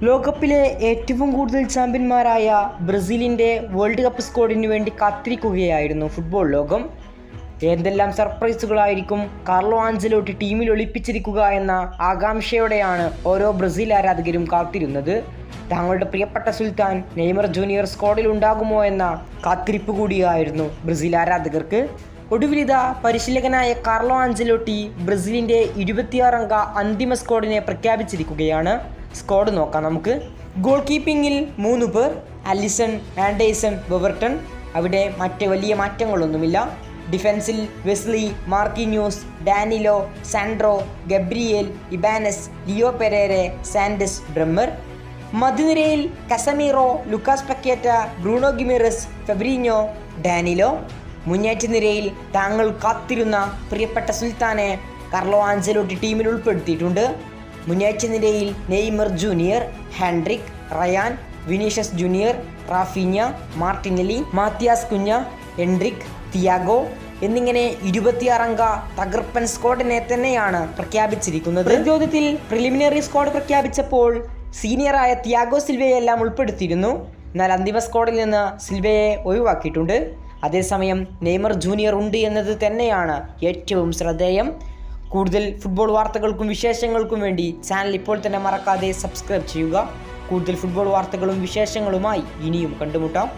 ലോകകപ്പിലെ ഏറ്റവും കൂടുതൽ ചാമ്പ്യന്മാരായ ബ്രസീലിൻ്റെ വേൾഡ് കപ്പ് സ്ക്വാഡിനു വേണ്ടി കാത്തിരിക്കുകയായിരുന്നു ഫുട്ബോൾ ലോകം. എന്തെല്ലാം സർപ്രൈസുകളായിരിക്കും കാർലോ ആഞ്ചലോട്ടി ടീമിൽ ഒളിപ്പിച്ചിരിക്കുക എന്ന ആകാംക്ഷയോടെയാണ് ഓരോ ബ്രസീൽ ആരാധകരും കാത്തിരുന്നത്. തങ്ങളുടെ പ്രിയപ്പെട്ട സുൽത്താൻ നെയ്മർ ജൂനിയർ സ്ക്വാഡിൽ ഉണ്ടാകുമോ എന്ന കാത്തിരിപ്പ് കൂടിയായിരുന്നു ബ്രസീൽ ആരാധകർക്ക്. ഒടുവിലിതാ പരിശീലകനായ കാർലോ ആഞ്ചലോട്ടി ബ്രസീലിൻ്റെ 26 അംഗ അന്തിമ സ്ക്വാഡിനെ പ്രഖ്യാപിച്ചിരിക്കുകയാണ്. സ്ക്വാഡ് നോക്കാം നമുക്ക്. ഗോൾ കീപ്പിങ്ങിൽ 3 പേർ: അലിസൺ, ആൻഡേഴ്സൺ, വെവർട്ടൺ. അവിടെ മറ്റ് വലിയ മാറ്റങ്ങളൊന്നുമില്ല. ഡിഫൻസിൽ Wesley, Marquinhos, Danilo, Sandro, Gabriel, Ibanez, Leo Pereira, സാൻഡസ്, ഡ്രമ്മർ. മധ്യനിരയിൽ Casemiro, Lucas Paqueta, Bruno Guimaraes, Fabinho, Danilo. മുന്നേറ്റ നിരയിൽ താങ്കൾ കാത്തിരുന്ന പ്രിയപ്പെട്ട സുൽത്താനെ കാർലോ ആഞ്ചലോട്ടി ടീമിൽ ഉൾപ്പെടുത്തിയിട്ടുണ്ട്. മുന്നേറ്റ നിരയിൽ നെയ്മർ ജൂനിയർ, ഹാൻഡ്രിക്, Rayan, Vinicius junior, Raphinha, Martinelli, Matheus Cunha, Endrick, Thiago എന്നിങ്ങനെ 26 അംഗ തകർപ്പൻ സ്ക്വാഡിനെ തന്നെയാണ് പ്രഖ്യാപിച്ചിരിക്കുന്നത്. പ്രതിരോധത്തിൽ പ്രിലിമിനറി സ്ക്വാഡ് പ്രഖ്യാപിച്ചപ്പോൾ സീനിയറായ തിയാഗോ സിൽവയെല്ലാം ഉൾപ്പെടുത്തിയിരുന്നു. എന്നാൽ അന്തിമ സ്ക്വാഡിൽ നിന്ന് സിൽവയെ ഒഴിവാക്കിയിട്ടുണ്ട്. അതേസമയം നെയ്മർ ജൂനിയർ ഉണ്ട് എന്നത് തന്നെയാണ് ഏറ്റവും ശ്രദ്ധേയം. കൂടുതൽ ഫുട്ബോൾ വാർത്തകൾക്കും വിശേഷങ്ങൾക്കും വേണ്ടി ചാനൽ ഇപ്പോൾ തന്നെ മറക്കാതെ സബ്സ്ക്രൈബ് ചെയ്യുക. കൂടുതൽ ഫുട്ബോൾ വാർത്തകളും വിശേഷങ്ങളുമായി ഇനിയും കണ്ടുമുട്ടാം.